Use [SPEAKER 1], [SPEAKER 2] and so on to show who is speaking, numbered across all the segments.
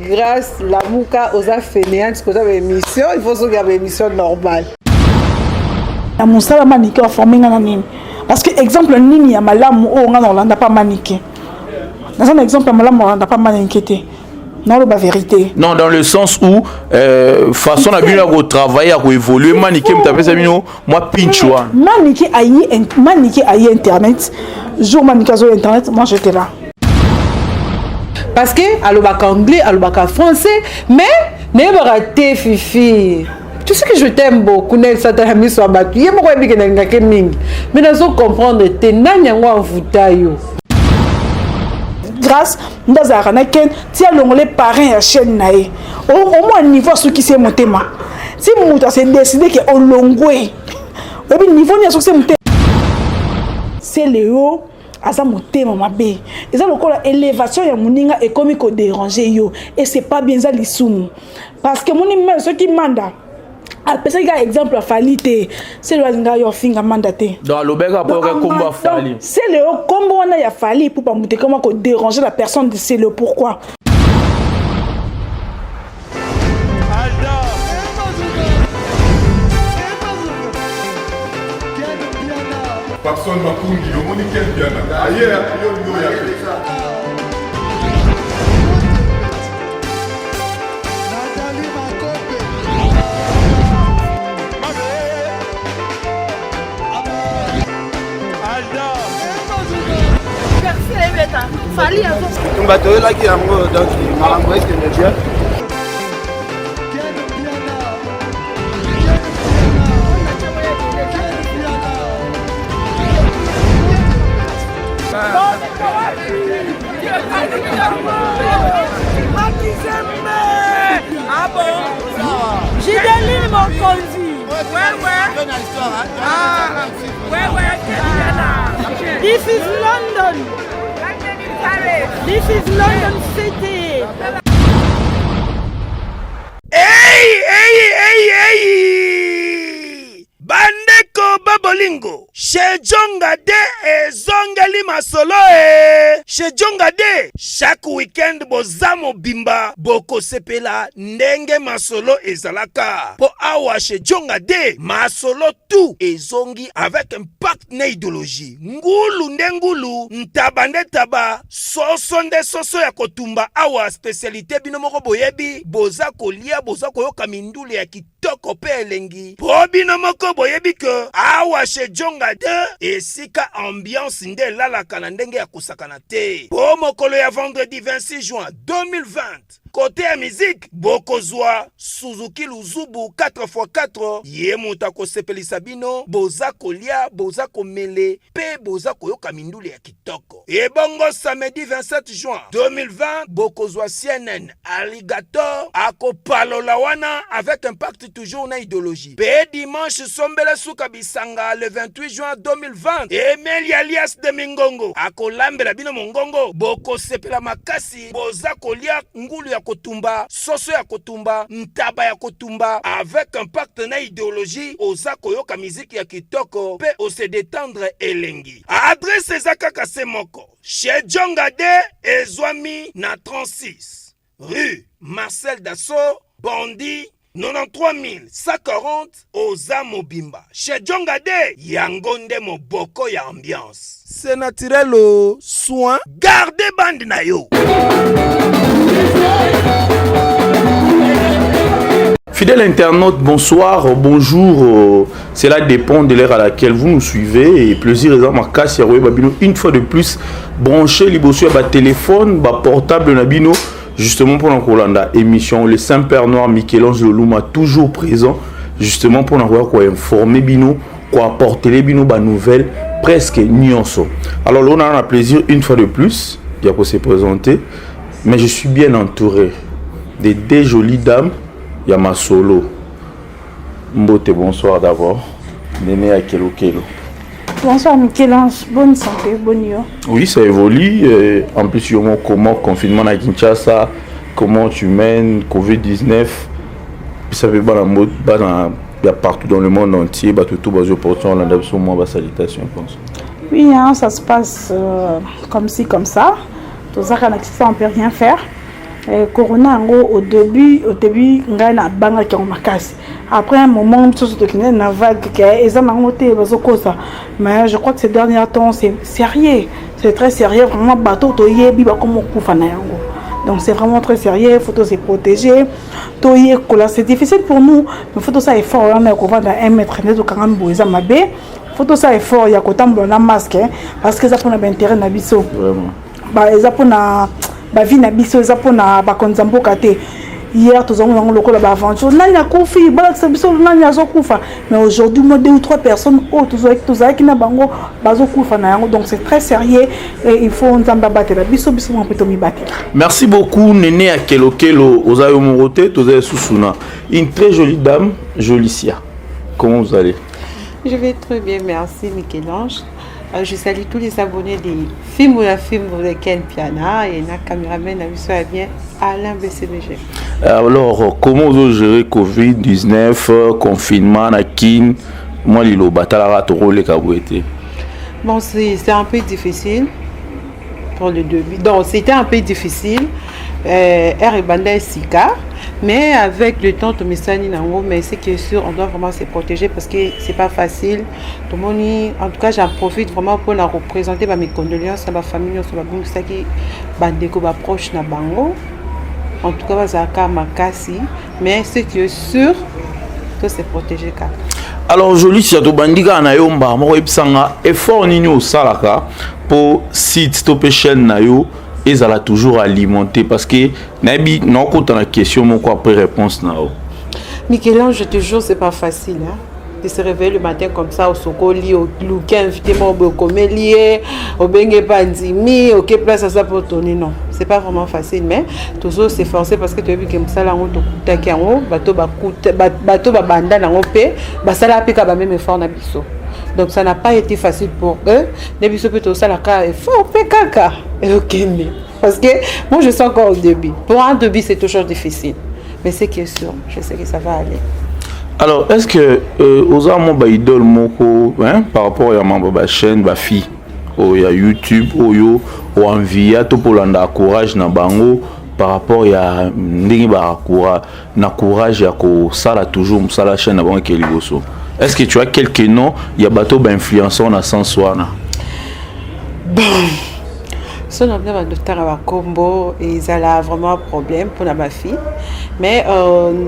[SPEAKER 1] grâce la mouka aux fainéants que vous émission, il faut qu'il y ait une émission normale.
[SPEAKER 2] La moussa maniqué a formé un nini. Parce que exemple nini ya malamu o nga Orlando pas maniqué. Dans un exemple malamu Orlando pas maniqué. Non, la vérité. Non,
[SPEAKER 3] dans le sens où façon à bien travailler, à évoluer, maniqué, moi pinch one.
[SPEAKER 2] Maniqué aïe internet. Jour maniqué sur internet, moi j'étais là.
[SPEAKER 1] Parce que alobaka anglais, alobaka français, mais n'est pas raté fifi. Tu sais que je t'aime beaucoup, n'est ça t'a mis sur battu. Il y a beaucoup de gens qui m'ont mais nous devons comprendre que n'anya wa vutayo.
[SPEAKER 2] Grâce nous avons ken ti alongolé parrain à chaîne nae. Au moins niveau ce qui s'est monté ma. Si muta s'est décidé que au longwe. Au niveau ni ce monté. C'est Léo asa monté mama bé. Et ça encore l'élévation ya moninga est comme ko déranger yo et c'est pas bien ça lisumu. Parce que moninga ce qui manda parce qu'il y a exemple falité c'est le nga yo finga mandaté
[SPEAKER 3] dans l'obéga pour combat fali
[SPEAKER 2] c'est le combo on a ya fali pour pas monter comment ko déranger la personne c'est le pourquoi
[SPEAKER 4] personne m'a conduit au monique bien ailleurs yo ya
[SPEAKER 5] Fali on va te là qui a donc malambo est énergie.
[SPEAKER 6] Ah bon? J'ai des mon conduit. Ouais. Ah, ouais. This is London. This is London City.
[SPEAKER 7] Hey! Bandeko Babolingo. Chez Djonga de ezongeli masolo Chez Djonga de chaque week-end bozamo bimba boko sepela ndenge masolo ezalaka. Po awa chez Djonga de masolo tout ezongi avec un pacte na idéologie. Ngulu ndengulu ntabande taba soso nde soso ya kotumba awa spécialité bino moko boyebi boza kolia boza koyoka mindule ya kitoko pe elengi. Po bino moko boyebi ke awa chez Djonga de esika ambiance nde lalaka na ndenge ya kusakana te. Po mokolo ya vendredi 26 juin 2020 côté ya musique bokozwa Suzuki Luzubu 4x4 ye muta ko sepelisa bino boza kolia boza komele pe boza koyoka mindule ya kitoko. Et bongo samedi 27 juin 2020 bokozwa CNN Alligator akopalola wana avec impact toujours na idéologie. Pe dimanche sombele suka bisanga le 28 juin 2020 Emeli alias de Mingongo akolambela bino mongongo boko sepela makasi boza kolia ngulu ya kotumba soso ya kotumba ntaba ya kotumba avec un pacte na idéologie oza koyoka musique ya kitoko pe ose détendre elengi. Adresse ezaka kase moko chez Djonga de ezwami na 36 rue Marcel Dassault Bondy 93 140 oza mobimba. Chez Djonga de yangonde moboko ya ambiance. C'est naturel au soin. Gardez bande na yo.
[SPEAKER 3] Fidèle internaute, bonsoir, bonjour. Cela dépend de l'heure à laquelle vous nous suivez. Et plaisir est ma casse une fois de plus branché libosu à téléphone, portable nabino. Justement pour l'Ankolanda émission le Saint-Père Noir Michel-Ange Luma toujours présent justement pour nous quoi informer bino quoi apporter les bino ba nouvelles presque nyonso. Alors là on a un plaisir une fois de plus bien pour se présenter mais je suis bien entouré de deux jolies dames. Il y a ma solo Mbote, bonsoir d'abord. Néné à Kelo.
[SPEAKER 2] Bonsoir Michel-Ange, bonne santé, bonne yo.
[SPEAKER 3] Oui, ça évolue. En plus, il y a comment confinement à Kinshasa, comment tu mènes Covid-19. Ça fait pas la mode, il y a partout dans le monde entier, tout bas opportun, on a besoin de salutation, je pense.
[SPEAKER 2] Oui, hein, ça se passe comme ci, comme ça. Tout ça, on ne peut rien faire. Corona au début ngai na banga ki makasi. Après un moment surtout que na vague qui est moté bazokosa. Mais je crois que ces derniers temps c'est sérieux. C'est très sérieux vraiment bateau to yebi ba comme kufa na yango. Donc c'est vraiment très sérieux, il faut se protéger. C'est difficile pour nous, mais il faut ça effort on est couvert à 1 mètre net au 40 boisa mabé. Il faut ça effort, il y a qu'autant de masque parce que ça pour intérêt na biso. Vraiment. Bah ça pour na ba vie na biso ça pour na ba konzambo kate. Hier tous on lokola ba aventure nanya kufi ba ça biso nanya zo kufa mais aujourd'hui moi 2 ou 3 personnes tous avec na bango bazo kufa na yango donc c'est très sérieux et il faut nzamba battre la biso on peut mi battre.
[SPEAKER 3] Merci beaucoup Néné Akelokelo Ozayo Morote Tozayo Susuna, une très jolie dame Jolicia. Comment vous allez?
[SPEAKER 1] Je vais très bien, merci Michel-Ange. Je salue tous les abonnés des films de Ken Piana et la caméraman a bien Alain BCBG.
[SPEAKER 3] Alors, comment vous gérez Covid-19, confinement, Nakin, moi Lilo Batala Role Kabouete?
[SPEAKER 1] Bon, c'est un peu difficile pour le début. Donc, c'était un peu difficile. Erebanda Sika. Mais avec le temps, mais c'est que sûr, on doit vraiment se protéger parce que c'est pas facile. Tout le monde, en tout cas, j'en profite vraiment pour la représenter mes condoléances à ma famille, sur la bourse qui bandeko proche na bango. En tout cas, ça a makasi. Mais c'est que sûr, que c'est protégé.
[SPEAKER 3] Alors, joli si to bandika na yo mba mo ebsanga effort nini au salaka pour site stopper chaîne na yo. Et ça l'a toujours alimenté parce que Nabi non quand on a question mon quoi après réponse na o.
[SPEAKER 1] Michel-Ange, je te jure c'est pas facile hein. De se réveiller le matin comme ça au sokoli au louquin invité mon comélier au bengue bandimi au place à ça pour tourner non. C'est pas vraiment facile mais toujours s'efforcer parce que tu as vu que ça là on te coûte en bateau ba banda na opé ba ça là pika ba même effort na biso. Donc ça n'a pas été facile pour eux. Depuis ce plutôt ça la cas est fort caca. OK mais parce que moi je sens encore au début. Pour un début c'est toujours difficile. Mais c'est que sûr, je sais que ça va aller.
[SPEAKER 3] Alors est-ce que aux amants ba idole moko hein par rapport à ma chaîne ba fille ou ya YouTube oyo ou envia to polanda courage na bango par rapport à ndingi ba courage ya ko sala toujours musala chaîne na bango ke liboso. Est-ce que tu as quelques noms? Il y a bateau d'influenceurs dans sens soana.
[SPEAKER 1] Bon, ce nom de docteur à combo et ça a vraiment un problème pour ma fille. Mais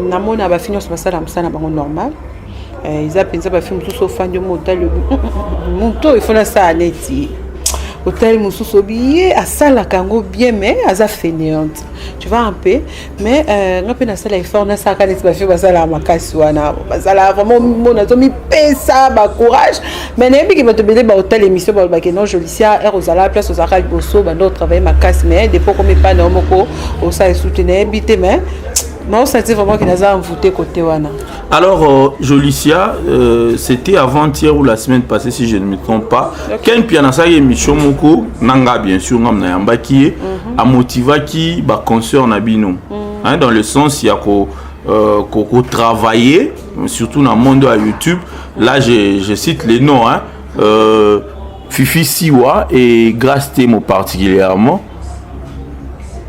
[SPEAKER 1] namo na ba fille on ça na bango normal. Ils appellent ça ba fille tout fan de modèle monto il faut la ça neti. Hôtel Moussousou billet à salle à Kango bien mais à sa fainéante tu vois un peu mais on peut na salle effort na ça quand tu vas faire ça la makaswana ça la vraiment mon atomi pesa ba courage mais n'est qui va te béder ba hôtel émission ba que non Jolicia et Rosala place aux Aral Bosso ba d'autres travailler makas mais des fois comme pas non moko au ça soutenir habiter mais moi on sentait vraiment qu'il a envoûté côté wana.
[SPEAKER 3] Alors Jolicia c'était avant-hier ou la semaine passée si je ne me trompe pas. Ken Piana sa émission moko nanga bien sûr ngam na yamba qui a motivé qui ba concert na bino. Hein dans le sens il y a ko travailler surtout dans le monde à YouTube. Là je cite les noms hein Fifi Siwa et Grace Temo particulièrement.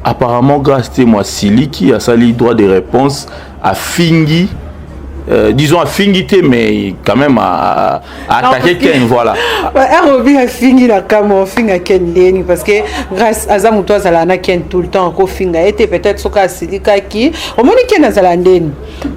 [SPEAKER 3] Apparemment, grâce à moi, Sili qui a sali droit de réponse à Fingi, disons à Fingité, mais quand même à attaquer Ken, voilà.
[SPEAKER 1] Ouais, à Fingi la camo, Finga Ken Deni, parce que grâce à Zamoutois Zalana Ken tout le temps, ko Finga était peut-être ce cas Sili qui, au moins Ken a Zalandeni,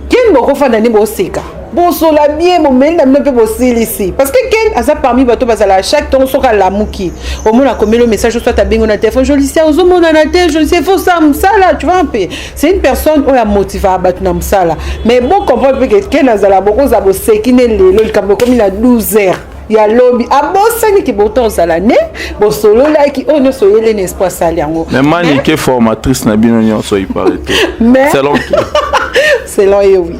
[SPEAKER 1] Ken Boko Fandani Boseka. Bon, so la bien, mon mec, n'a pas possible ici. Parce que Ken a ça parmi bateau, parce que chaque temps, on la mouki. Au moins, on a commis le message, soit ta bingo na téléphone, je lycée, aux hommes, on a je lycée, faut ça, là, tu vois un peu. C'est une personne où la motive à battre dans ça là. Mais bon, comprendre que Ken a ça là, beaucoup, ça va se qui n'est le comme il a 12 heures. Il y a lobby. Ah bon, c'est qui bon temps ça l'année. Bon, solo là, qui on ne soit les l'espoir salé en haut.
[SPEAKER 3] Mais Mani, qui est formatrice, n'a bien on soit y parler.
[SPEAKER 1] Mais.
[SPEAKER 3] C'est long.
[SPEAKER 1] C'est long et oui.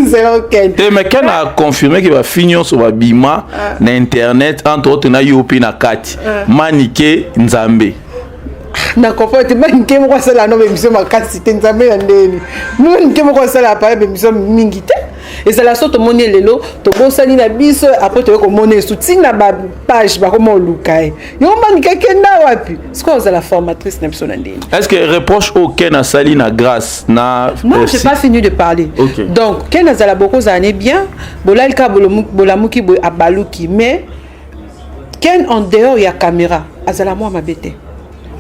[SPEAKER 1] C'est long Ken.
[SPEAKER 3] Mais Ken a confirmé qu'il va finir sur la bima na internet entre autres na yopi na kati. Manike Nzambe.
[SPEAKER 1] Na comprendre manike mo ça la no émission ma kati c'était Nzambe ndeni. Nous nike mo ça la parler émission mingité. et c'est la sorte de monnaie lelo to bosani na biso après to ko monnaie soutien na ba page ba comme lukai yo mani kekenda wapi c'est quoi la formatrice na biso na ndini.
[SPEAKER 3] Est-ce que reproche aucun à Sali na grâce na
[SPEAKER 1] non j'ai pas fini de parler.
[SPEAKER 3] Okay.
[SPEAKER 1] Donc ken azala boko zane bien bolal ka bolamuki boy abaluki mais ken en dehors il y a caméra azala moi mabete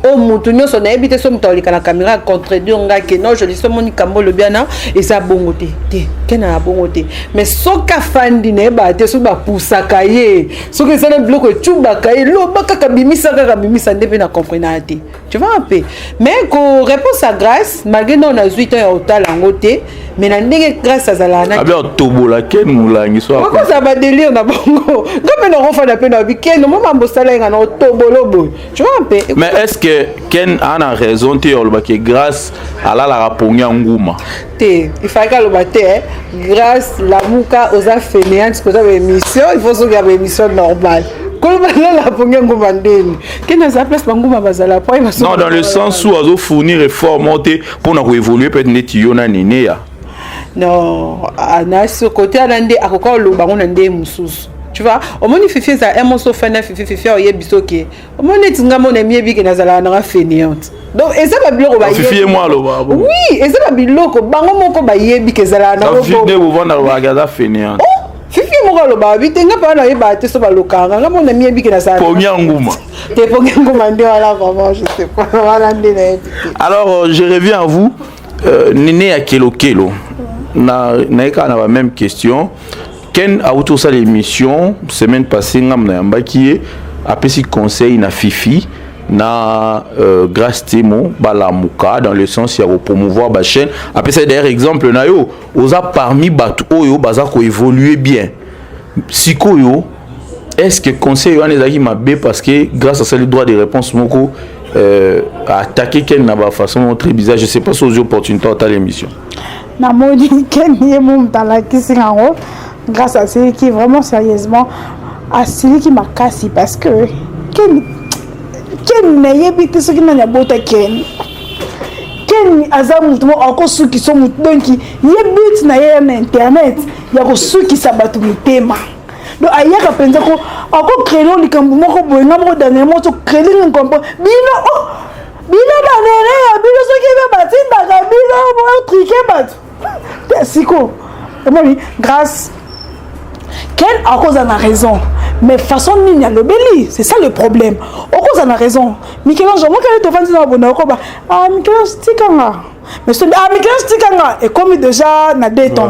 [SPEAKER 1] o mutu nyonso na ebite so mutolika na caméra contredire ngaki non je dis moni kambo le bien et ça bongote te ken na bongote mais soka fandi na ebate so ba pusaka ye soka ça na bloc chuba kaye lo baka kabimisa ndepe na comprendre te tu vois un peu mais ko réponse à grâce malgré non na 8 ans ya hotel ngote mais na ndenge grâce à zalana
[SPEAKER 3] abi tobola ken mulangi so
[SPEAKER 1] ko ça ba délire na bongo ngombe na rofa na pe na weekend mo mambo sala nga na tobolo tu vois un peu
[SPEAKER 3] mais est-ce que Ken a raison que grâce à la raponga nguma
[SPEAKER 1] il faut que le bate grâce la muka aux affaires que ça émission il faut que une émission normale non
[SPEAKER 3] dans le sens où ils fournir effort monter pour nous évoluer peut-être yona ninéa
[SPEAKER 1] non na ce côté alande akoko lo bango na ndé mususu. Tu vois, au moins fifi ça un morceau fena fifi oye bisoke. Au moins tinga mon ami bi ke nazala na fainéante. Donc et ça ba biloko ba
[SPEAKER 3] fifi moi lo ba.
[SPEAKER 1] Oui, et ça ba biloko bango moko ba yebi ke zala na
[SPEAKER 3] ko. Fifi de vous vendre ba gaza fainéante.
[SPEAKER 1] Fifi moko lo ba bi tenga pa na yeba te so ba lokanga. Nga mon ami bi ke nazala.
[SPEAKER 3] Pogna nguma.
[SPEAKER 1] Te pogna nguma ndio ala vraiment je sais pas. Voilà ndé.
[SPEAKER 3] Alors je reviens à vous Néné à kelo na la même question. Ken a autour ça l'émission semaine passée ngam na yambaki a pesi conseil na Fifi na grâce temo balamuka dans le sens ya promouvoir ba chaîne a pesi d'ailleurs exemple na yo oza parmi batu oyo baza ko évoluer bien sikoyo est-ce que conseil yo anezaki mabe parce que grâce à ça le droit de réponse moko attaquer Ken na ba façon très bizarre je sais pas si aux opportunités à l'émission
[SPEAKER 2] na modi Ken yemo mtala kisingo grâce à celui qui vraiment sérieusement à celui qui m'a cassé parce que Ken n'a yébité ce qui n'a pas Ken azam mutumo encore ceux qui sont donc yébite na internet ya ko ceux qui sabatu mutema donc ayaka penza ko encore créer likambo moko boyenga moko dernièrement to créer un compo bino banere ya bino ceux qui va batinda ka bino mo triquer bat siko grâce Ken à cause en a raison mais façon nini a lobeli c'est ça le problème à cause en a raison Michel-Ange moi quand tu vas dans bonheur quoi Michel-Ange tikanga mais Michel-Ange tikanga et comme déjà na deux temps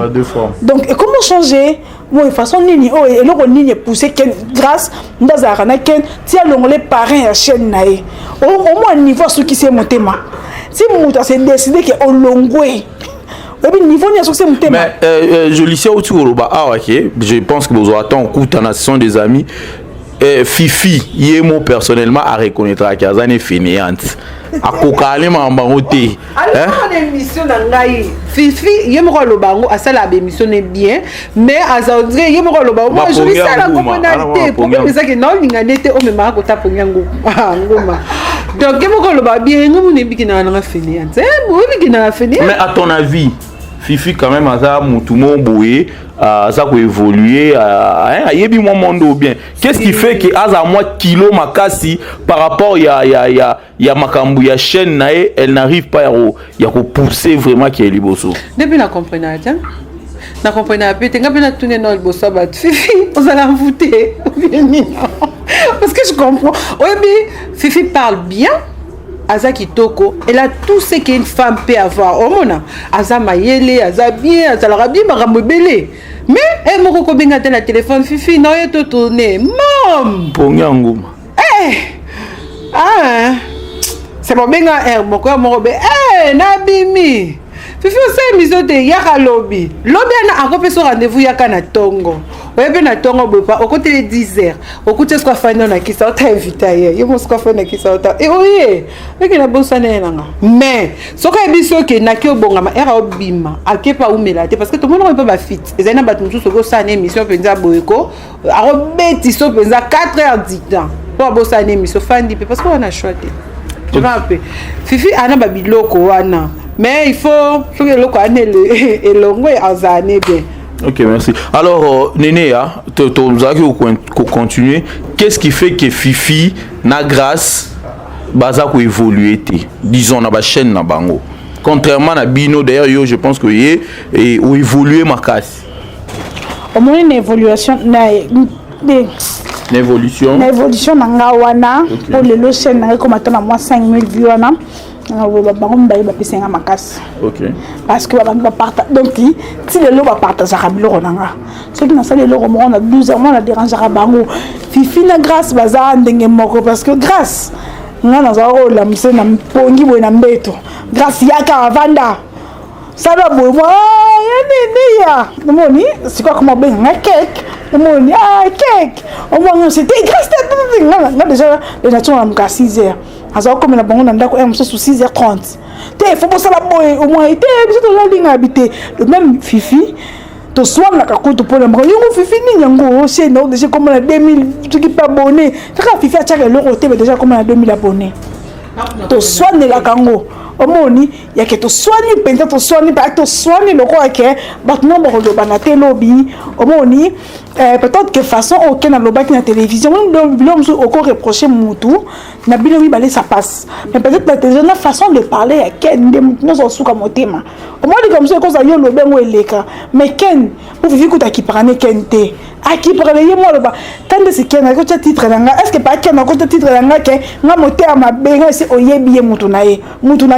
[SPEAKER 2] donc et comment changer moi façon nini oh et le nini pousser Ken grâce ndazara na Ken tia longole parrain à chaîne nae au moins niveau ce qui c'est monté ma si muta c'est décidé que au longwe
[SPEAKER 3] mais je lis ça autour je pense que vous attendez au coup de sont des amis Fifi yemo personnellement à reconnaître à Kazane fainéante à kokale mambangote
[SPEAKER 1] alors émission ngai Fifi yemo ko lobango asala émission bien mais azandre yemo ko lobango moi je dis ça la communauté pour que ça que non linganete o mema ko taponya ngoma donc yemo ko lobango bien ngomu ne bikina na fainéante bo bikina fainéante
[SPEAKER 3] mais à ton avis Fifi quand même aza mutumo boye ça ko évoluer yebi mon monde bien qu'est-ce qui fait que aza moi kilo makasi par rapport ya makambu ya chaîne nae elle n'arrive pas ya ko pousser vraiment qui est liboso
[SPEAKER 1] depuis na comprendre na comprendre peut nga pena tourner dans le bossa bat Fifi on va l'envoûter parce que je comprends Fifi parle bien Aza Kitoko, elle a tout ce qu'une femme peut avoir. Oh mona, Aza Mayele, Aza bien, Aza l'Arabie, Marambo Belé. Mais elle m'a recommandé la téléphone, Fifi, non, elle te tourné. Mom!
[SPEAKER 3] Ponyangoum.
[SPEAKER 1] C'est bon, bien, mon corps, mon robé. Nabimi! Fifi, c'est une émission de Yaka Lobby. Lobby a encore fait son rendez-vous Yaka na Tongo. Ouais, na Tongo, au côté des 10 heures. Au côté de ce qu'on fait, on a qui s'en t'a invité hier. Il y a ce qu'on fait, qui s'en t'a. Et oui, mais qu'il a beau sonner là. Mais, ce qu'on a dit, c'est que n'a qu'au bon gama, era obima, à qui pas où melate, parce que tout le monde n'a pas fit. Et ça n'a pas tout ce que ça n'est émission penza boyko. À rebêti so penza 4h du temps. Pour bosser une émission fandi, parce qu'on a choisi. Tu vois un peu. Fifi, ana babiloko wana. Mais il faut que le canne et l'ongwe en zané bien.
[SPEAKER 3] Ok, merci. Alors, Néné, tu as continuer. Qu'est-ce qui fait que Fifi, na grâce, baza ko évoluer, disons, na ba chaîne na bango. Contrairement à Bino, d'ailleurs, yo, je pense que y est ou évoluer ma casse.
[SPEAKER 2] Au moins une évolution,
[SPEAKER 3] L'évolution.
[SPEAKER 2] L'évolution nanga wana pour le lo chaîne na comme attend moi 5000 vues wana.
[SPEAKER 3] Ok.
[SPEAKER 2] Parce que va partager donc si le lot va partager rabilo nanga. Ceux qui na ça le lot on a 12 mois na déranger bango. Fifi na grâce baza ndenge moko parce que grâce nga na za la mse na pongi bo na mbeto. Grâce ya caravanda. Ça va boy moi ya moni c'est quoi comment ben un cake moni cake au moins c'était grâce nga déjà tu on 6h aza comme na bango na ndako sous 6h30 te faut pas ça la boy au moins était tout la ligne habité le même Fifi to soir na kakuto pour le yo Fifi ni nyango c'est non déjà comme na 2000 tu qui pas abonné quand Fifi a chaque le côté déjà comme na 2000 abonnés to soir ne la kango omoni ya ke to soigner penta to soigner pas to soigner le quoi que battement bo banate lobby omoni peut-être que façon aucun loba qui na télévision l'homme encore reprocher mutu na bino wi balé ça passe mais peut-être la télévision la façon de parler à ken de mutu no suka motema omoni comme ça cause yo lobe ngo eleka mais ken pour vivre ko qui parler ken té a qui parler yo mo loba tant de ce ken na ko titre nga est-ce que pas ken na ko titre nga ke nga motema benga c'est oyebi mutu na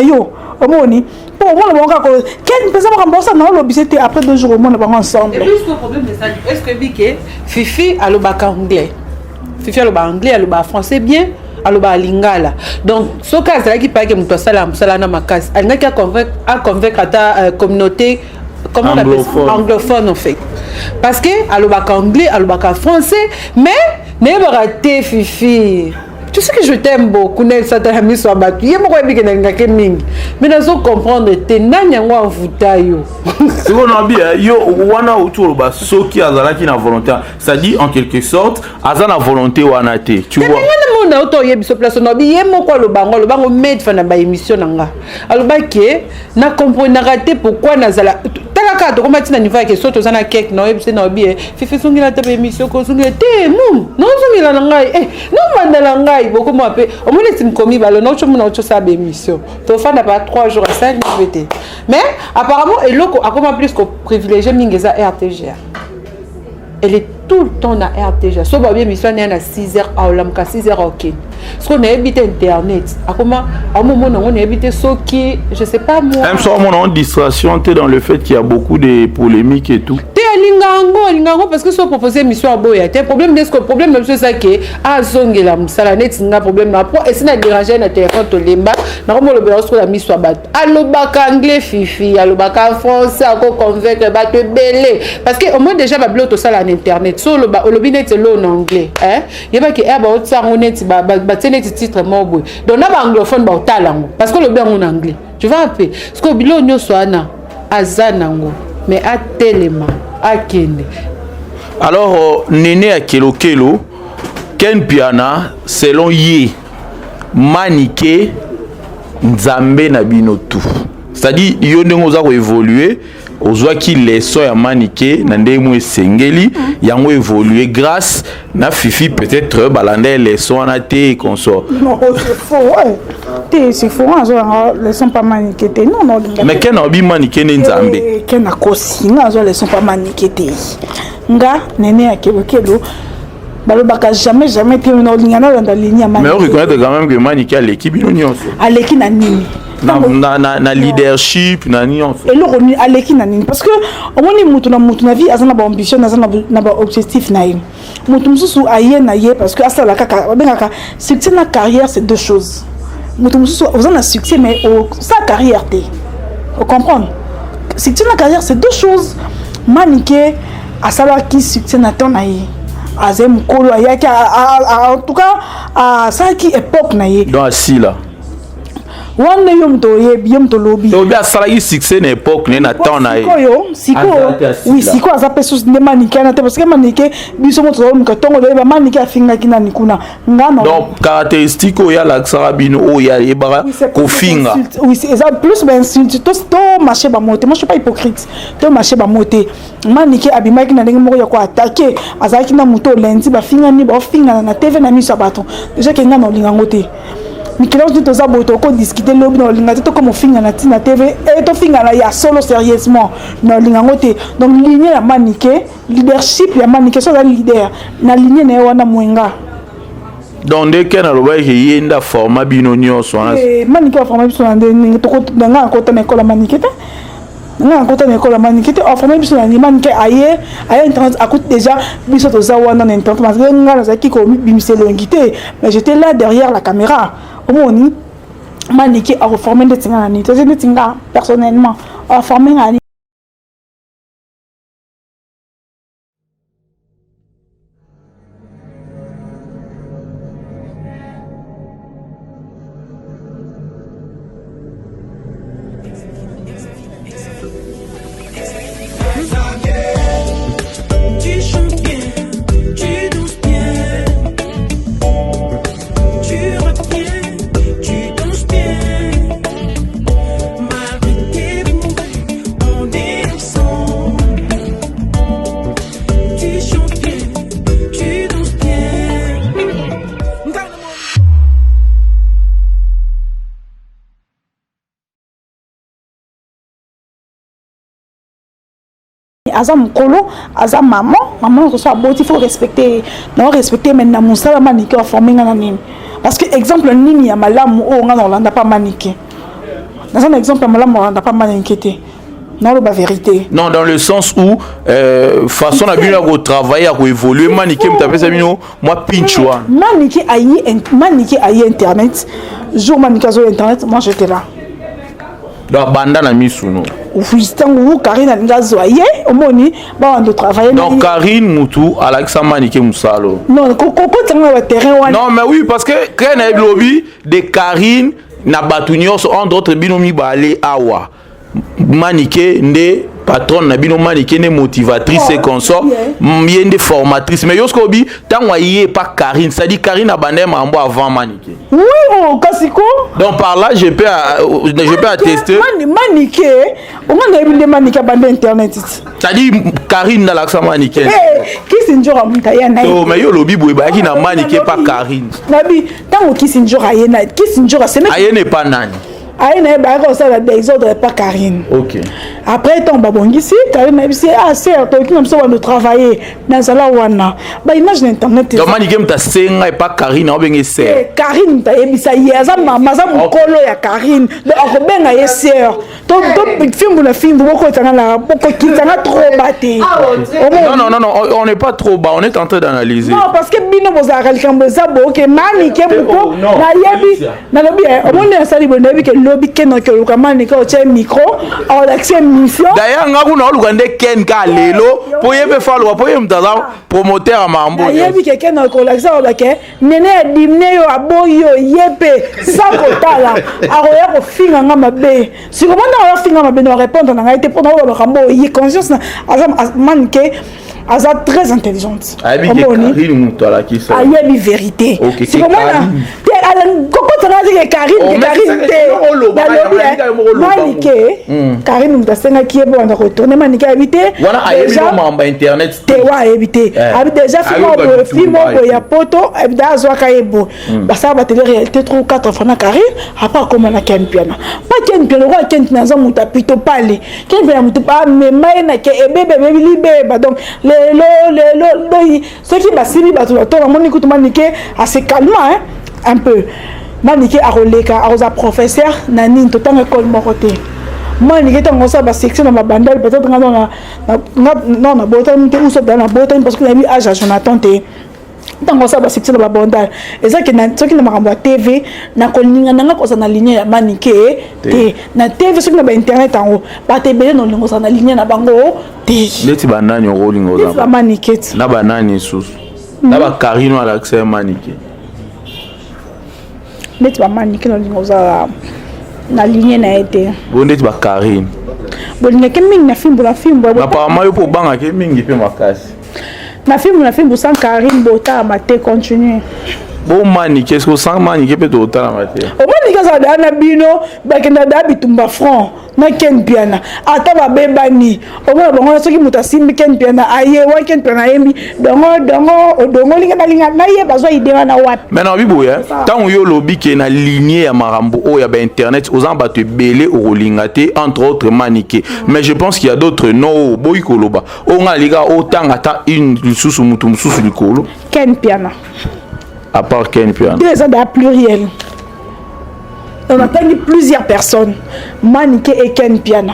[SPEAKER 2] yo omoni pour moi le bon cas ken pesa ba mbosa na lo bisete après 2 jours au monde ba ensemble.
[SPEAKER 1] Et puis ce problème de ça est-ce que biké Fifi a le bac anglais. Fifi a le bac anglais, a le bac français bien, a le bac lingala. Donc ce cas c'est là qui parle que muto sala na makas. Elle n'a qu'à convaincre ta communauté comment on appelle ça anglophone en fait. Parce que a le bac anglais, a le bac français, mais ne va rater Fifi. Tu sais que je t'aime beaucoup, Nel Satarami soit battu. Il y a beaucoup de gens qui m'ont dit, mais nous devons comprendre que nous avons voté.
[SPEAKER 3] C'est qu'on a dit, yo, wana autour de ceux qui ont la volonté. Ça dit en quelque sorte, ils ont la volonté ou la tu vois.
[SPEAKER 1] On a auto yebi so place on a bien mon quoi le bango met fa na ba émission nanga. Alors ba ke na comprendre raté pourquoi nazala taka to komati na niveau ke so to zana cake na yebi na bien Fifi songila ta émission ko songila te non songila ngai non mandala ngai beaucoup mo appé au moins c'est commis balo non chomo na auto sa ba émission. To fa na pas 3 jours à 5 minutes. Mais apparemment eloko akoma plus ko privilégié mingeza RTGA. Elle est tout le temps dans RTG. So ba bien mission na 6h à olamka 6h OK. Ce qu'on a habité internet. À comment à moment on a habité ce qui je sais pas moi.
[SPEAKER 3] Même soit mon distraction t'es dans le fait qu'il y a beaucoup de polémiques et tout.
[SPEAKER 1] T'es lingango parce que so proposer mission à boya. T'es problème de ce problème même c'est ça que a zongela musala net nga problème na po et si na déranger na téléphone to lemba na comme le béros la mission bat. Allo baka anglais Fifi, allo baka français ako convaincre ba te belé parce que au moins déjà ba bloto ça la internet. So le binet c'est en anglais hein il y a que ba otsa honnête ba tene titre mobwe donc na ba anglophone ba otalango parce que le bien en anglais tu vas un peu parce que bilo nyoso ana azanango mais a telema a kende
[SPEAKER 3] alors Néné a kelo ken piana selon ye manike nzambe na bino tout c'est-à-dire yo ndenge oza ko évoluer ozwaki leçon ya manike na ndenge mo esengeli yango évoluer grâce na Fifi peut-être balanda leçon na te consort.
[SPEAKER 2] Non, c'est faux. C'est faux, leçon pas manike te. Non.
[SPEAKER 3] Mais ken obi manike ne nzambe.
[SPEAKER 2] Ken akosi nga leçon pas manike te. Nga Néné ya kelo balobaka jamais te na lingana dans ligne
[SPEAKER 3] mais on reconnaît quand même que manike à l'équipe nyonso.
[SPEAKER 2] À l'équipe na nini?
[SPEAKER 3] Na leadership na nyonso.
[SPEAKER 2] Et le à l'équipe na nini parce que au moins mutu na vie azana ba ambition na ba objectif na ye. Mutu mususu aye na ye parce que asa la kaka bengaka succès na carrière c'est deux choses. Mutu mususu vous en a succès mais sa carrière te. Vous comprenez? Succès na carrière c'est deux choses. Manike asala ki succès na ton na ye. Azem kolo ayaki en tout cas à ça qui époque na ye.
[SPEAKER 3] Donc assis là
[SPEAKER 2] wana yo mto yebi yo mto lobi
[SPEAKER 3] to bien ça la succès na époque na temps na
[SPEAKER 2] siko aza pe sus de mannequin na te parce que mannequin biso moto zo muka tongo de ba mannequin afinga kina nikuna ngana
[SPEAKER 3] donc caractéristique o ya la sarabino o ya yebara ko finga
[SPEAKER 2] oui c'est ça plus ben insulte to marché ba moté moi je suis pas hypocrite to marché ba moté mannequin abimaki na ndenge moko ya ko attaquer azaki na moto lundi ba finga ni ba finga na TV na miso bato déjà que ngana olinga ngote Mikelo dit aux aboto qu'on discuter lobby dans l'ingati to comme finga na tina TV et to finga na ya solo sérieusement dans l'ingangote donc ligne la maniqué leadership ya maniqué so la leader na ligne na wana mwenga
[SPEAKER 3] donc dès que na loba ki yenda format bino nyonso
[SPEAKER 2] maniqué format biso na ndenge to ko nga ko na école maniqué nga ko na école maniqué en format biso na maniqué aye internet a coûte déjà biso to za wana na internet parce que nga na zaki ko bimiselo ngité mais j'étais là derrière la caméra omoni maniki a reformé de tinga ni to je tinga personnellement a formé ngani Aza mkolo, aza maman reçoit beauté, il faut respecter, non respecter maintenant mon salaire maniqué a formé ngana nini. Parce que exemple nini ya malamu o ngana Hollande pas maniqué. Dans un exemple malamu Hollande pas maniqué. Non, la vérité. Non,
[SPEAKER 3] dans le sens où façon à bien travailler à évoluer maniqué me taper ça bino moi pinchwa.
[SPEAKER 2] Maniqué aïe internet. Jour maniqué sur internet, moi j'étais là.
[SPEAKER 3] Donc banda na misuno.
[SPEAKER 2] Oui, tango Karine ngazoye, omoni ba on travailler.
[SPEAKER 3] Donc Karine Moutou Alexa maniqué musalo.
[SPEAKER 2] Non, koko tanga wa terrain wana.
[SPEAKER 3] Non, mais oui parce que quand na lobby de Karine na batunyo en d'autres binomi ba aller awa. Maniqué nde patron na bino maniqué ne motivatrice et consort miende formatrice mais yosko bi tango yé pas Karine ça dit Karine a bandé mambo avant maniqué.
[SPEAKER 2] Oui, oh kasiko.
[SPEAKER 3] Donc par là je peux attester
[SPEAKER 2] maniqué on a eu des maniqué bandé internet.
[SPEAKER 3] Ça dit Karine na l'accent maniqué.
[SPEAKER 2] Qui sinjora mutaya na.
[SPEAKER 3] Oh mais yo lobi boy ba ki na maniqué pas Karine.
[SPEAKER 2] Nabi tango qui sinjora yena qui sinjora c'est
[SPEAKER 3] ayene pas nani.
[SPEAKER 2] Aïe n'a pas ça des ordres pas Karine.
[SPEAKER 3] Ok.
[SPEAKER 2] Après ton babon ici, Karine a dit ah certes qui nous sommes travailler dans la wana. Bah imagine internet.
[SPEAKER 3] Donc maniqué m'ta senga et pas Karine on bien essayer.
[SPEAKER 2] Karine ta ebisa yeza mama za mukolo ya Karine. Donc on benga yeser. Donc film na film boko tanga la boko kitanga trop baté.
[SPEAKER 3] Non, on n'est pas trop bas, on est en train d'analyser.
[SPEAKER 2] Non parce que bino bozaka likamboza boke maniqué muko na yebi na lobi o monde sali bonebi ke lobi keno ke lukamani ka oche micro on accès mission
[SPEAKER 3] d'ailleurs ngaku na lugande ken ka lelo po yebe falwa po yem tala promoteur mambo
[SPEAKER 2] yebi ke keno ko l'accès o bake nene dimne yo aboyo yepe sans kotala aroya ko finga nga mabe si comment na finga mabe no répondre na ngaite pour no kambo yi conscience na azam manke Aza très intelligente.
[SPEAKER 3] Ayebi Karine Moutou ala ki ça.
[SPEAKER 2] Ayebi vérité.
[SPEAKER 3] Ok.
[SPEAKER 2] C'est comment là? Koko tana dit Karine Maniqué. Karine Moutou senga ki ebo na retourner Maniqué habité.
[SPEAKER 3] Wana ayebi no mamba internet.
[SPEAKER 2] Te wa habité. Abi déjà film ya poto abida azwa ka ebo. Ba ça ba télé réalité 3 ou 4 fois na Karine après comment na ken piano. Pas ken piano ko ken na za muta pito pale. Ken piano muta pa me mai na ke ebebe libe ba donc ceux qui basili bato la tour moni kutu Maniqué assez calmement un peu Maniqué a releka a professeur nani tout temps école moroté Maniqué tango ça ba section na bandal peut-être non na botan te ou so dans la botan parce que la vie âge à Jonathan te tango ça ba section na bandal et ça que na soki na makambo TV na kolinga nanga ko na ligne ya Maniqué te na TV soki na ba internet tango ba te belé no lingo na ligne na bango
[SPEAKER 3] Leti banani rolingo za.
[SPEAKER 2] La Maniqué.
[SPEAKER 3] Na banani sous. Na ba Karine Alexa Maniqué.
[SPEAKER 2] Leti ba Maniqué no lingo za. na lignée na été
[SPEAKER 3] Bonnet ba Karine.
[SPEAKER 2] bolinga ke mingi na fimbo
[SPEAKER 3] Apparemment yo po banga ke mingi pe makasi.
[SPEAKER 2] na fimbo sans Karine bota mate continue.
[SPEAKER 3] Bon mani qu'est-ce que sans mani ke pe to ta na mate.
[SPEAKER 2] O mani ka sa na bino ba kenda da bitumba front na ken piana ata ba bebani o mo bongo soki muta simbi ken piana aye wa ken piana yembi dongo linga na ye bazwa idea na wapi.
[SPEAKER 3] Maintenant bibo ya tant yo lobi ke na lignée ya marambo o ya ba internet aux en ba te belé o lingate entre autres maniqué mais je pense qu'il y a d'autres noms boy koloba o nga liga o tanga ta une susu mutu mususu likolo
[SPEAKER 2] ken piana
[SPEAKER 3] à part Ken Piano.
[SPEAKER 2] Deux ans de pluriel. On a pris plusieurs personnes. Maniqué et Ken Piana.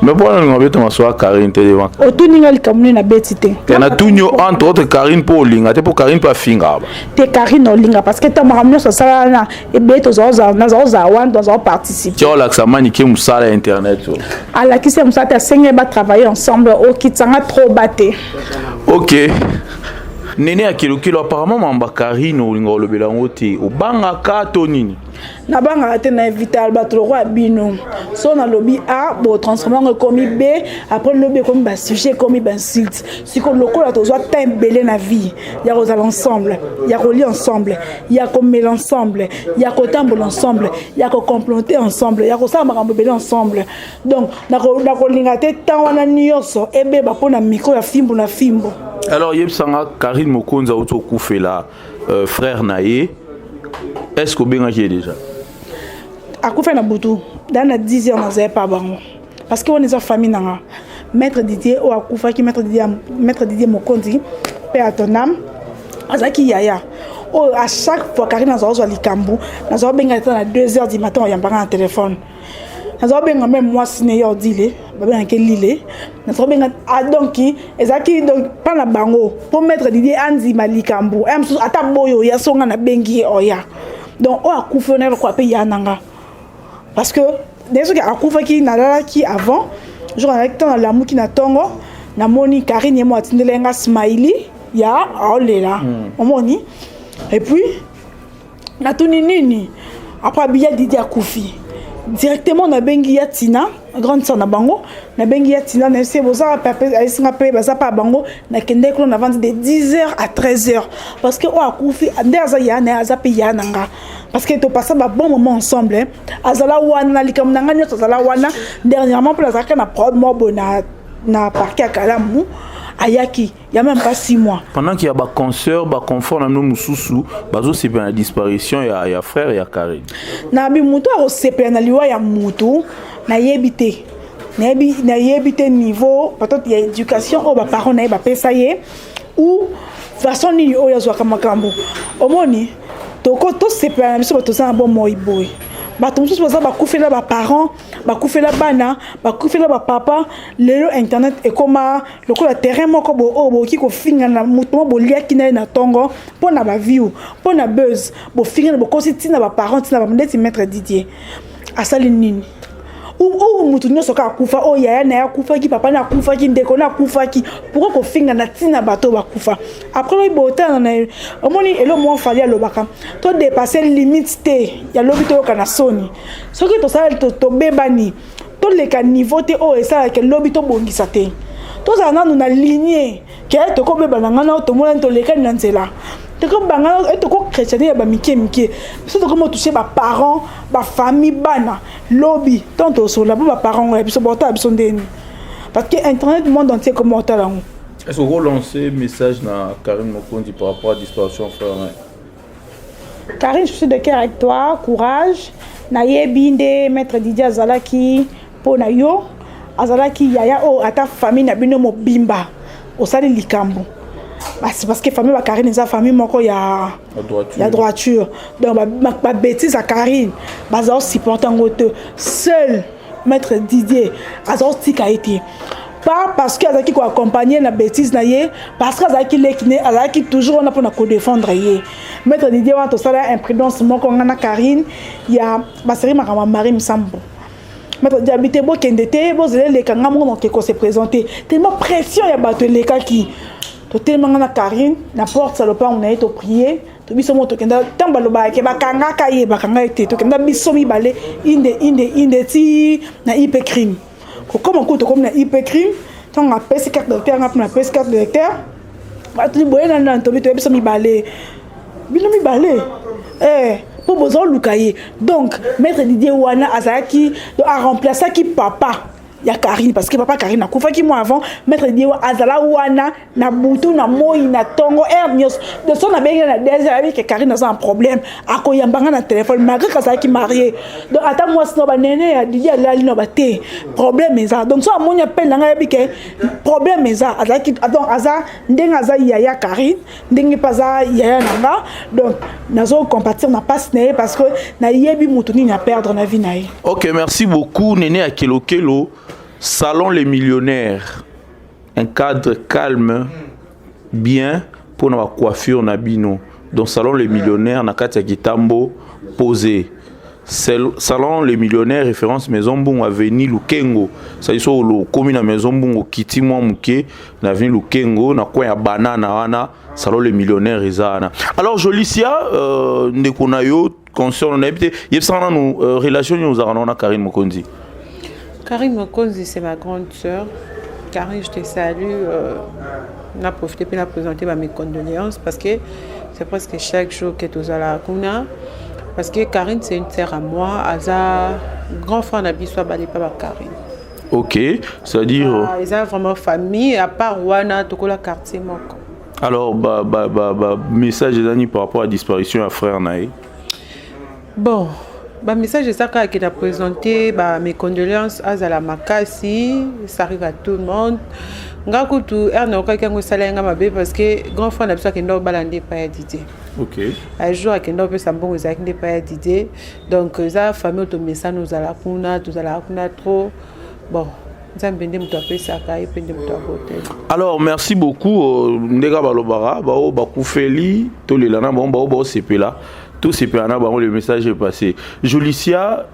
[SPEAKER 3] Mais pourquoi on a besoin de soit Karine te devant?
[SPEAKER 2] Au tout niveau le commun na betité.
[SPEAKER 3] Il y a tout entre autres Karine pour linga, te pour Karine pas finga.
[SPEAKER 2] Te Karine no linga parce que ta maman so sala na e beto zo na wan dans participer.
[SPEAKER 3] Tu as l'accès maniqué musala internet.
[SPEAKER 2] À la qui c'est musala ta seigneur ba travailler ensemble au qui tsanga trop batté.
[SPEAKER 3] OK. Nene akilo kilo apparemment mamba Karine olinga lobela ngoti obanga ka to nini
[SPEAKER 2] na banga te na vital bato roi bino so na lobby A bo transformer comme B après lobby comme ba sujet comme ba insulte si ko lokola to zo temps belé na vie ya ko ensemble ya ko li ensemble ya ko mêler ensemble ya ko tambola ensemble ya ko comploter ensemble ya ko sa makambo belé ensemble donc na ko linga te tant wana nyonso ebe ba pona micro ya fimbo na fimbo.
[SPEAKER 3] Alors yebsanga Karine Mokonza auto koufela frère naye est-ce que bien qui est déjà
[SPEAKER 2] a koufela butu dans la 10 ans na pas bango parce que on est en famille nanga maître Didier ou akoufa ki maître Didier Mokonzi père à ton âme azaki yaya oh à chaque fois Karine nazo likambu nazo benga na 2h du matin on yambanga en téléphone nazo benga même moi siné yo dile ba benga ke lile nazo benga adonki ezaki donc pas na bango pour mettre Didier anzi malikambu ata boyo ya songa na bengi oya donc o akufa na ko pe yananga parce que des gens qui akufa ki na ki avant jour avec temps la mu ki na tongo na moni Karine et moi tindelenga smiley ya olela omoni et puis na tuni nini après biya Didier akufi directement na bengi ya Tina grande sœur na bango na bengi ya Tina na se boza papa asinga pe baza pa bango na kende ko na vente de 10h à 13h parce que o akufi ndaza ya na aza pe ya nanga parce que to passer ba bon moment ensemble azala wana likam nanga nyoto azala wana dernièrement pour la na prod mo bona na parquet Kalamu ayaki il y a même pas 6 mois
[SPEAKER 3] pendant qu'il y a ba concert ba confort na no mususu bazo c'est bien la disparition ya frère ya Karine
[SPEAKER 2] na bi mutu a sepe na liwa ya mutu na yebite na yebite niveau peut-être il y a éducation au ba parents na ba pesa ye ou façon ni o ya zo kamakambo omoni toko to sepe na biso to sa bon moi boy bato mosusu baza bakufela baparent bakufela bana bakufela bapapa lelo internet ekoma lokola terrain moko oyo bokoki kofinga na moto mo boliaki na ye na ntongo mpo na baview mpo na buzz bofinga na bokosi ntina baparent ntina bamondeti maître Didier asali nini ou mutu nyonso ka akufa o yaya na ya akufaki papa na akufaki ndeko na akufaki pourquoi kofinga na ntina bato bakufa après loyi botana na omoni elo mo fali alobaka to dépasser limite te ya lobi toyoka na soni soki tosala tobebani toleka niveau te oyo esalaka lobi tobongisa te tozala nanu na lignée ke tokobebana nga na tomona tolekani na nzela tokobanga toko chrétienne ya bamike mike biso tokoma toucher baparents bafamille bana lobi tant osola po baparents ya biso bota biso ndeni parce que internet monde entier comme otala ngo.
[SPEAKER 3] Est-ce que vous lancez message na Karine Mokonzi par rapport à disparition frère?
[SPEAKER 2] Karine, je suis de cœur avec toi, courage. Na yebinde maître Didier azalaki po na yo azalaki yaya o ata famille na bino mobimba osali likambo. C'est parce que famille ba Karine eza famille moko ya droiture. Donc ba bêtise à Karine, baza supporter ngote seul maître Didier azo tika été. Pas parce que azaki ko accompagner la bêtise na ye, parce que azaki lekine azaki toujours on a pour na ko défendre ye. Maître Didier wa to sala imprudence moko ngana Karine ya baseri makama Marie Msambo. Maître Didier habité bo kendete bo zele le kanga mo ko se présenter tellement pression ya bato le ka ki to tellement na Karine na porte salopard on a été prier to biso mo to kenda tamba lo ba ke bakanga kaye bakanga ete to kenda biso mi balé inde ti na IP crime ko comme ko to comme na IP crime tant a PC carte docteur na PC carte docteur ba tu boye na to biso mi balé pour besoin lukaye donc maître Didier wana azaki a remplacé qui papa ya Karine parce que papa Karine a kufa ki moi avant maître Didier azala wana na butu na moi na tongo nyos de son abenge na déjà avec Karine a un problème akoyambanga na téléphone malgré qu'azaki marié donc attends moi sino ba nene ya Didier la lino ba té problème ça donc so amonya appelle nga bike problème ça azaki donc aza ndenga za ya Karine ndenge paza ya nanga donc nazo compatir na passe né parce que na yebi mutuni na perdre na vie na ye.
[SPEAKER 3] OK, merci beaucoup Néné Akelokelo. Salon les millionnaires, un cadre calme, bien pour la coiffure nabino. Donc salon les millionnaires, Nakatia Kitambo posé. Salon les millionnaires, référence Maison Bon Avenue Lukengo. Ça dit sur le commune Maison Bon Kiti moi Muke, l'avenue Lukengo, na quoi ya banana wana. Salon les millionnaires Izana. Alors Jolicia, Ndekonayo, concernant n'habité, yebsana nous relation nous avons na Karine Mokondi.
[SPEAKER 1] Karine Mokonzi, c'est ma grande sœur. Karine, je te salue. On a profité pour présenter mes condoléances parce que c'est presque chaque jour que tu es à la Kuna. Parce que Karine, c'est une sœur à moi. Elle a un grand frère Nabiswa Balipaba Karine.
[SPEAKER 3] Ok, c'est-à-dire.
[SPEAKER 1] Ils ont vraiment famille, à part Wana, Tokola quartier Moko.
[SPEAKER 3] Alors, message d'Ani par rapport à la disparition à frère Naï.
[SPEAKER 1] Bon. Message de ça qui a présenté mes condoléances à la Makasi, ça arrive à tout le monde. Ngakutu erno quelqu'un qui s'allait ngamabe parce que grand frère n'a besoin qu'il n'ait balandé pas d'idée.
[SPEAKER 3] OK.
[SPEAKER 1] Un jour qu'il n'ait pas sambon aux actes pas d'idée. Donc ça famille automé ça nous a la kuna trop. Bon.
[SPEAKER 3] Alors merci beaucoup Ndega Balobara Bakoufeli Tolelana Bon Sepela. Tout ces personnes, le message est passé. Jolicia,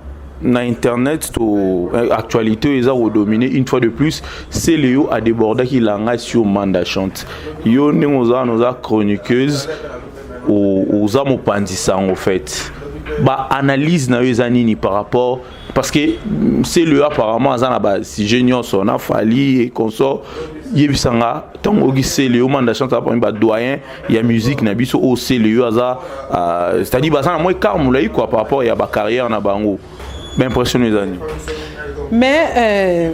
[SPEAKER 3] na internet, actualité, ils ont dominé une fois de plus. C'est Léo a débordé qui l'a sur Manda Chante. Yo nous a chroniqueuse aux âmes en fait. Analyse na yezanini par rapport parce que c'est le apparemment si génial son a fallu et consort yebisanga tango gi c'est le Manda Chante pa doyen il y a musique na biso au c'est le c'est-à-dire bazana moi karmula quoi par rapport à ba carrière na bango impressionné zani
[SPEAKER 1] mais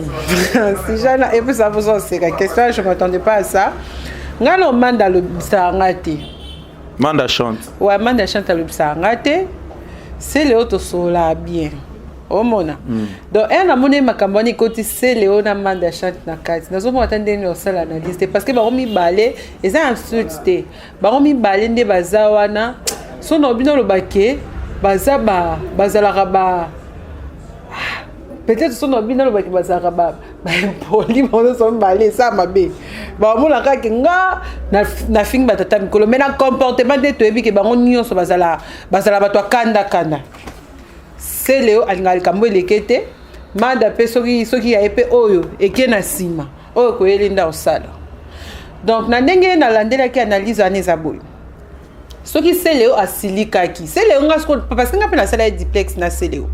[SPEAKER 1] si j'en et puis ça vous c'est la question je m'attendais pas à ça ngalo Manda le sangate
[SPEAKER 3] Manda Chante
[SPEAKER 1] ouais Manda Chante le sangate c'est le auto sola bien au mona donc un amone makambani côté c'est le na Manda Chante na kati nazo mo attendre une seule analyse parce que ba mi balé et ça insulté ba mi balé nde bazawana son obino lo baké bazala raba peut-être son obino lo baké bazala raba poli mo son balé ça mabe ba mo la ka kinga na fing batata mikolo mais na comportement de toyebi ke bango nyonso bazala bato kanda c'est Léo alingali kambo lekete Manda pe soki ya epe oyo eke na sima oyo ko yelinda osala donc na ndenge na landela ki analyse aneza boy soki c'est Léo asilika ki c'est Léo ngasko parce que ngapela sala duplex na c'est Léo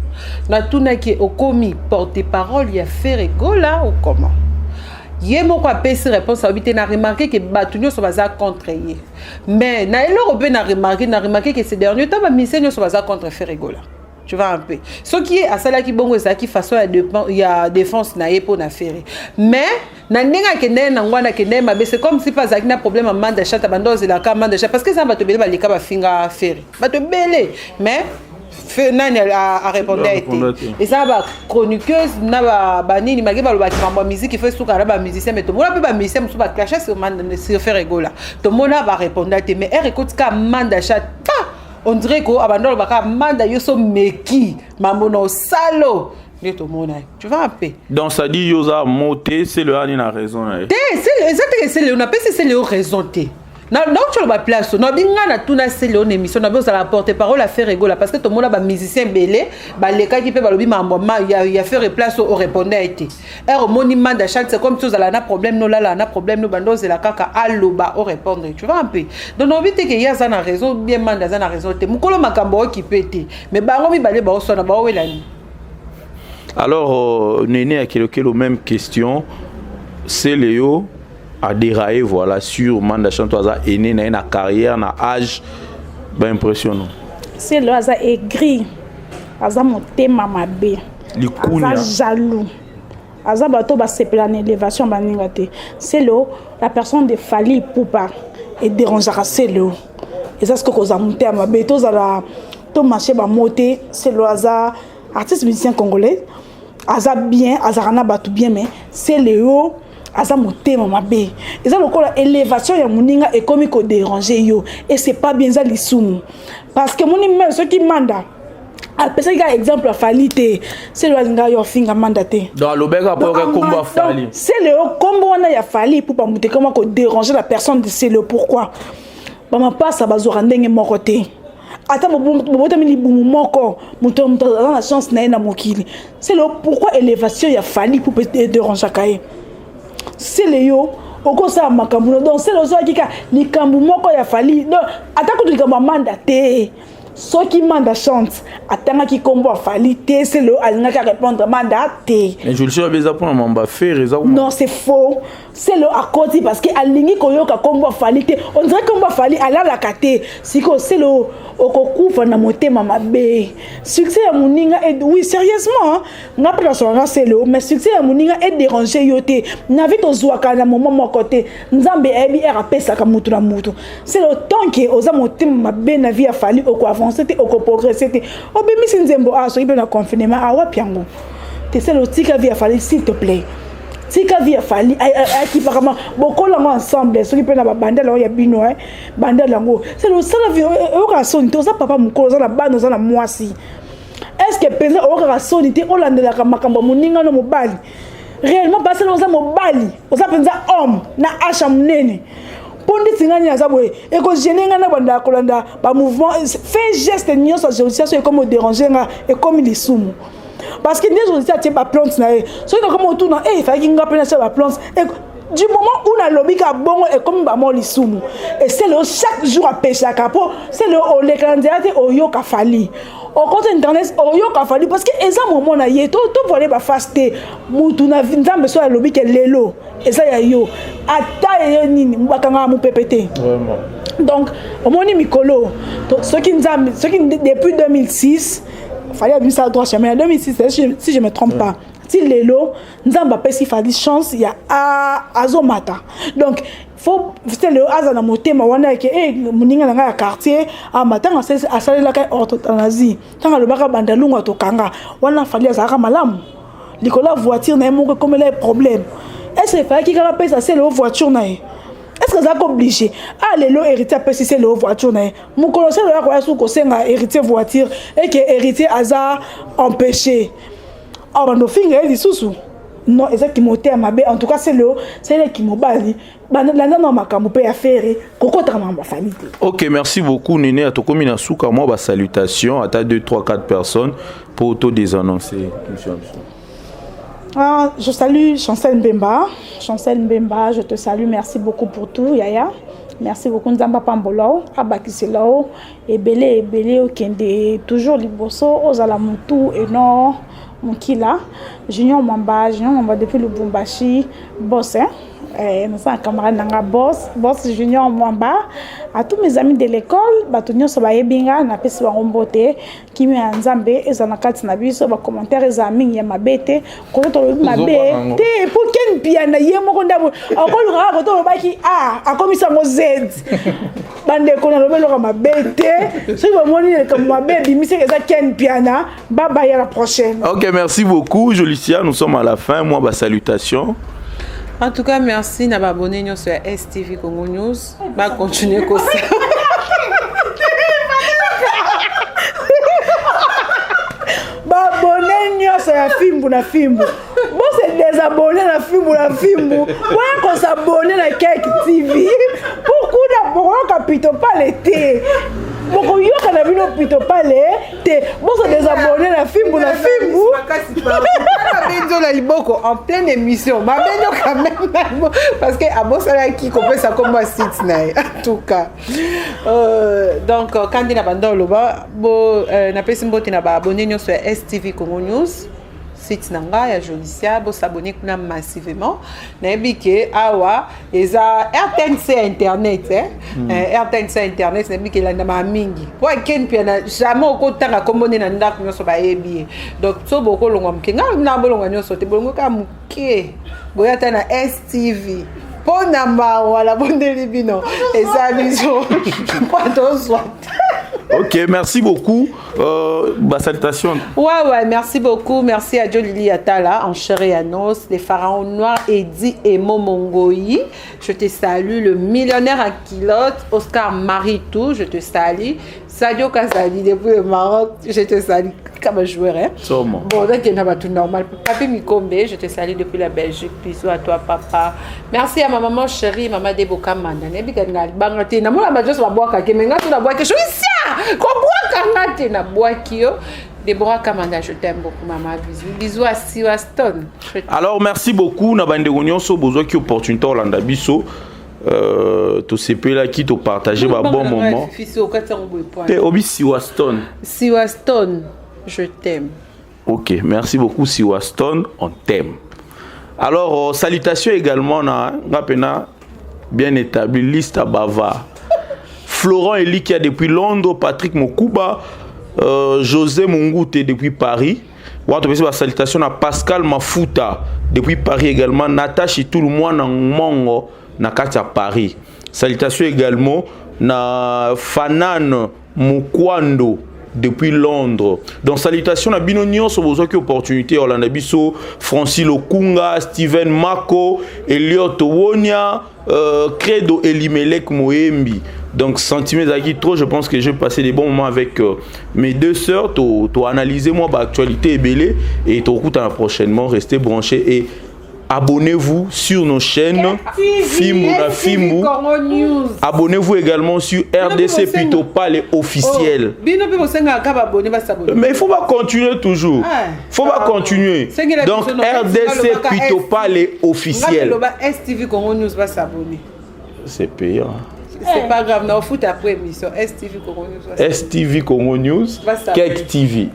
[SPEAKER 1] na tuna ki okomi porte-parole ya Ferregola ou comment yemo ko apesi réponse obité na remarqué que batunyo so baza contre ye mais na eloko pe na remarqué que ces derniers temps ba misenyo so baza contre Ferregola. Tu vois un peu. Ce qui est à cela qui bongo ça qui façon il y a défense na pour na faire. Mais na nenga kende na ngwana kende mabe c'est comme si pas ça n'a problème à Manda Chante bandoze la ka Manda Chante parce que ça va te belé ba lika ba finga faire. Ba te belé mais nani a répondu à été. Et ça va chroniqueuse na ba nini magi ba ba musique il fait sous ba musicien mais tout monde peut ba musicien sous ba clasher sur Ferregola. Tout monde va répondre à été mais elle écoute ka Manda Chante. On dirait que abandonne baka Manda yoso meki mamono salo ni to mona tu vas un peu
[SPEAKER 3] donc ça dit yosa monter c'est le ani na raison
[SPEAKER 1] c'est exactement c'est le on appelle c'est le raison té Donc tu as la place. Non, binga na tuna c'est l'émission. On a besoin de la porte-parole à faire rigoler parce que tout le monde a un musicien belé, les cas qui peuvent balobi il y a faire place au répondeur été. Et au monument d'achat c'est comme chose là na problème nous là na problème nous bando c'est la kaka alloba au répondre. Tu vois un peu. Donc on vit que y a ça na raison bien manda ça na raison te. Mukolo makambo qui pété. Mais bango mi balé ba so na ba welani.
[SPEAKER 3] Alors Néné a quelqu'un la même question. C'est Léo a déraillé voilà sur Manda Chantoisa aîné na une carrière na âge ben impressionnant.
[SPEAKER 2] C'est le hasard aigri, hasard monté mamabé, hasard jaloux, hasard bateau bas c'est plan élévation baningate. C'est le la personne de Fali Poupa et dérangera c'est le et ça ce que cause monté à mabé tous à la tout marché ba monté c'est le hasard artiste musicien congolais hasard bien hasard na batou bien mais c'est le aza motema mabe eza lokola élévation ya moninga et comme ko déranger yo et c'est pas bien ça lisumu parce que moni même ceux qui manda apesa ka exemple a falite c'est le nga yo finga manda te
[SPEAKER 3] dans lobeka pour que combat fali
[SPEAKER 2] c'est le combo wana ya fali pour pas monter comment ko déranger la personne de c'est le pourquoi ba ma passe bazora ndenge moko te ata bobota mi libumu moko muto dans la chance na mokili c'est le pourquoi élévation ya fali pour déranger kaye c'est le yo oko sa makambu donc c'est le zo kika likambu moko ya fali donc atako likambu manda te soki manda chante atanga ki kombo fali te c'est le alinga ka répondre manda te
[SPEAKER 3] mais je le sais bien pour mamba faire
[SPEAKER 2] non c'est faux c'est le à côté parce que alingi koyoka kombo fali te on dirait kombo fali ala la kate siko c'est le okokufa na motema mabe succès ya muninga et oui sérieusement nga personne c'est le mais succès ya muninga est déranger yote na vite ozwaka na moment mo côté nzambe ebi rapesa ka mutu na mutu c'est le temps que oza motema mabe na vie ya fali oko avancer te oko progresser te obemi sinzembo aso ibe na confinement awa piango te c'est le tika vie ya fali s'il te plaît tika vie fali qui vraiment beaucoup là ensemble ceux qui prennent la bande là il y a bino bande là c'est le ça la vie au rason to ça papa mukolo ça la bande ça la moisi est-ce que penza au rason te olande la makambo muninga no mobali réellement parce que ça mobali ça penza homme na acha munene pondi tinganya za boye et ko jenenga na banda kolanda ba mouvement fait geste nyonso association comme déranger et comme les sumu parce que les gens disent pas plante na so que comme autour na il fallait nga pena la plante et du moment où la lobby ka bongo et comme ba mo lisumu et c'est le chaque jour à pêcher à capo c'est le le calendrier au yo ka fali au compte internet au yo ka fali parce que eza moment na ye to voler ba faster mutu na nzambe so la lobby ke lelo eza ya yo ata ye nini mbakanga mu pepete
[SPEAKER 3] vraiment
[SPEAKER 2] donc au moni mikolo ce qui depuis 2006 il fallait abîmer ça droit chemin en 2006 si je me trompe pas si lelo nzamba pesi fali chance ya azomata donc faut c'est le azana motema wana ke muninga nga ya quartier matanga asalela ka orthothanasie tanga le baka bandalunga to kanga wana fali azaka malamu likola voiture na mo comme les problèmes est-ce que fallait qu'il pesa c'est le voiture na est-ce que ça est obligé allez le héritier après si c'est le voiture na mon connaisseur là quoi sous kosenga héritier voiture et que héritier hasard empêché alors nos fingers dit sous non exactement à ma bé en tout cas c'est le qui mobali la non makambo pe affaire koko trama ma famille.
[SPEAKER 3] OK, merci beaucoup Néné à to komina souka moi ba salutation à ta 2 3 4 personnes pour auto désannoncer monsieur.
[SPEAKER 2] Je salue Chancel Mbemba. Chancel Mbemba, je te salue. Merci beaucoup pour tout, Yaya. Merci beaucoup, Nzamba Pambolo, Abakiselao, et Belé, Okende, toujours Liboso, Ozalamutu, et non, Moukila, Junior Mwamba depuis le Bumbashi, Boss, nous sommes camarades Nanga Boss Junior Mwamba, à tous mes amis de l'école, Batunio Sobaye Binga, na pesi Wangombote, Kimi Nzambe, et Zanakati Nabiso, ba commentaire et amis, Yamabete, Koto Mabete, pour Ken Piana, Yemokonda, encore le rare, Koto Baki, a commis ça mo Z. Bande Kona Lobelo Mabete, si vous monnaie comme Mabé, Bimise Ken Piana, bye à la prochaine.
[SPEAKER 3] OK, merci beaucoup, Jolicia, nous sommes à la fin, moi, bah, salutations.
[SPEAKER 1] En tout cas, merci d'avoir abonné sur STV Congo News. Va continuer comme ça.
[SPEAKER 2] Abonné sur la film. Bon, c'est désabonné la film. Ouais, qu'on s'abonne à Cake TV. Pourquoi bokoyoka plutôt pas l'été. Bokoyoka na bino plutôt pas l'été. Bon se désabonner la film na film.
[SPEAKER 1] Benzo Liboko en pleine émission. Ma benyo quand même parce que à Bossala qui comprend ça comme moi site naï en tout cas. Donc quand il a bandé loba bo na pesi mbote na ba abonné sur STV Congo News. Site nanga ya Jolicia bo s'abonner kuna massivement na bike awa eza RTNC internet RTNC internet na bike la na mingi po ken pia na jamais okotanga kombone na ndako nyoso ba ebi donc so boko longwa mkenga na bolongwa nyoso te bolongo ka muke boyata na STV po na wala bondeli bino eza biso kwa to soit.
[SPEAKER 3] Ok, merci beaucoup. Salutations.
[SPEAKER 1] Ouais, merci beaucoup. Merci à Jolili Atala, en chair et en os, les pharaons noirs, Eddie et Momongoyi. Je te salue. Le millionnaire en kilote, Oscar Maritou, je te salue. Sadio Kazali, depuis le Maroc, je te salue. Comme joueur, hein? Bon, donc il y a tout normal. Papi Mikombe, je te salue depuis la Belgique. Bisous à toi, papa. Merci à ma maman chérie, maman Deboka Manda. Bangati, na mola majos la bois kake, mais ngato la bois que je suis ça. Ko bois kangate na bois kio. Deborah Kamanda, je t'aime beaucoup, maman. Bisous. Bisous à Siwa Stone.
[SPEAKER 3] Alors, merci beaucoup. Na bande réunion, besoin qui opportunité Orlando Bisso. Tout ces pays là qui te partagé un bon moment. T'es Obi Siwa Stone.
[SPEAKER 1] Siwa Stone. Je t'aime.
[SPEAKER 3] Ok, merci beaucoup Siwa Stone, on t'aime. Alors, salutations également à bien établi, liste à Bava. Florent Eli qui a depuis Londres, Patrick Mokuba, José Mungute depuis Paris. Salutations à Pascal Mafuta depuis Paris également. Natacha tout le monde en Mongo, Nakatia Paris. Salutations également à Fanan Mukwando depuis Londres. Donc salutations à Binonion sur vos opportunités Orlando Bisso, Francis Lokunga, Steven Mako, Elliot Wonia, Credo Elimelek Moembi. Donc sentiments à trop, je pense que j'ai passé des bons moments avec mes deux sœurs. Tu analyser moi l'actualité est belle et tu écoutes prochainement. Restez branchés et abonnez-vous sur nos chaînes Fimbu. Abonnez-vous également sur RDC Pito Palais officiel. Mais il ne faut pas continuer toujours. Il ne faut pas continuer. Donc RDC Pito Palais officiel. C'est payant.
[SPEAKER 1] C'est pas grave, on fout après émission. STV Congo News.
[SPEAKER 3] STV Congo News. Kek TV.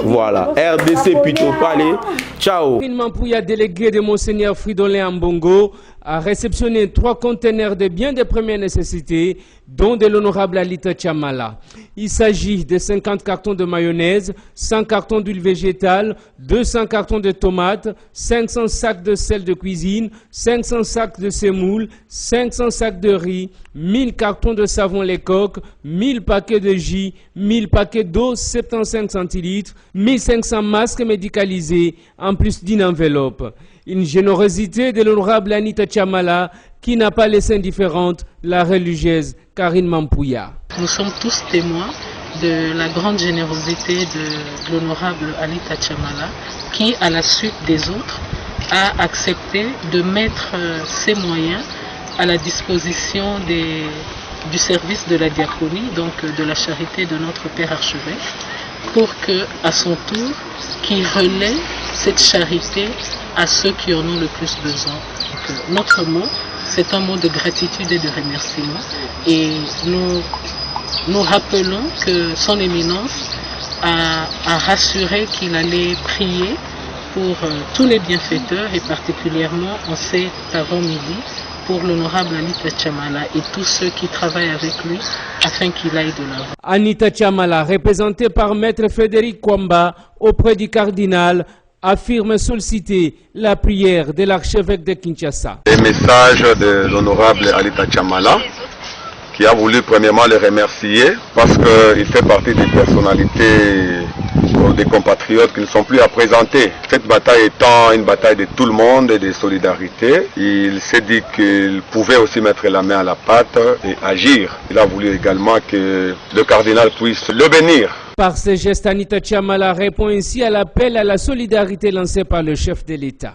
[SPEAKER 3] Voilà. RDC Pito Palais. Ciao.
[SPEAKER 8] Mampouya, délégué de Monseigneur Fridolin Ambongo, a réceptionné 3 conteneurs de biens de première nécessité, dont de l'honorable Alita Chamala. Il s'agit de 50 cartons de mayonnaise, 100 cartons d'huile végétale, 200 cartons de tomates, 500 sacs de sel de cuisine, 500 sacs de semoule, 500 sacs de riz, 1000 cartons de savon Lecoq, 1000 paquets de jus, 1000 paquets d'eau 75 centilitres, 1500 masques médicalisés, en plus d'une enveloppe. Une générosité de l'honorable Anita Chamala qui n'a pas laissé indifférente la religieuse Karine Mampouya.
[SPEAKER 9] Nous sommes tous témoins de la grande générosité de l'honorable Anita Chamala qui, à la suite des autres, a accepté de mettre ses moyens à la disposition du service de la diaconie, donc de la charité de notre Père Archevêque, pour que, à son tour, qu'il relaie cette charité à ceux qui en ont le plus besoin. Donc, notre mot, c'est un mot de gratitude et de remerciement. Et nous rappelons que son éminence a rassuré qu'il allait prier pour tous les bienfaiteurs et particulièrement en cet avant-midi pour l'honorable Anita Chamala et tous ceux qui travaillent avec lui afin qu'il aille de l'avant.
[SPEAKER 8] Anita Chamala, représentée par Maître Frédéric Kwamba auprès du cardinal, affirme solliciter la prière de l'archevêque de Kinshasa.
[SPEAKER 10] Les messages de l'honorable Anita Chamala qui a voulu premièrement le remercier parce qu'il fait partie des personnalités des compatriotes qui ne sont plus à présenter. Cette bataille étant une bataille de tout le monde et de solidarité, il s'est dit qu'il pouvait aussi mettre la main à la pâte et agir. Il a voulu également que le cardinal puisse le bénir.
[SPEAKER 8] Par ce geste, Anita Chamala répond ainsi à l'appel à la solidarité lancé par le chef de l'État.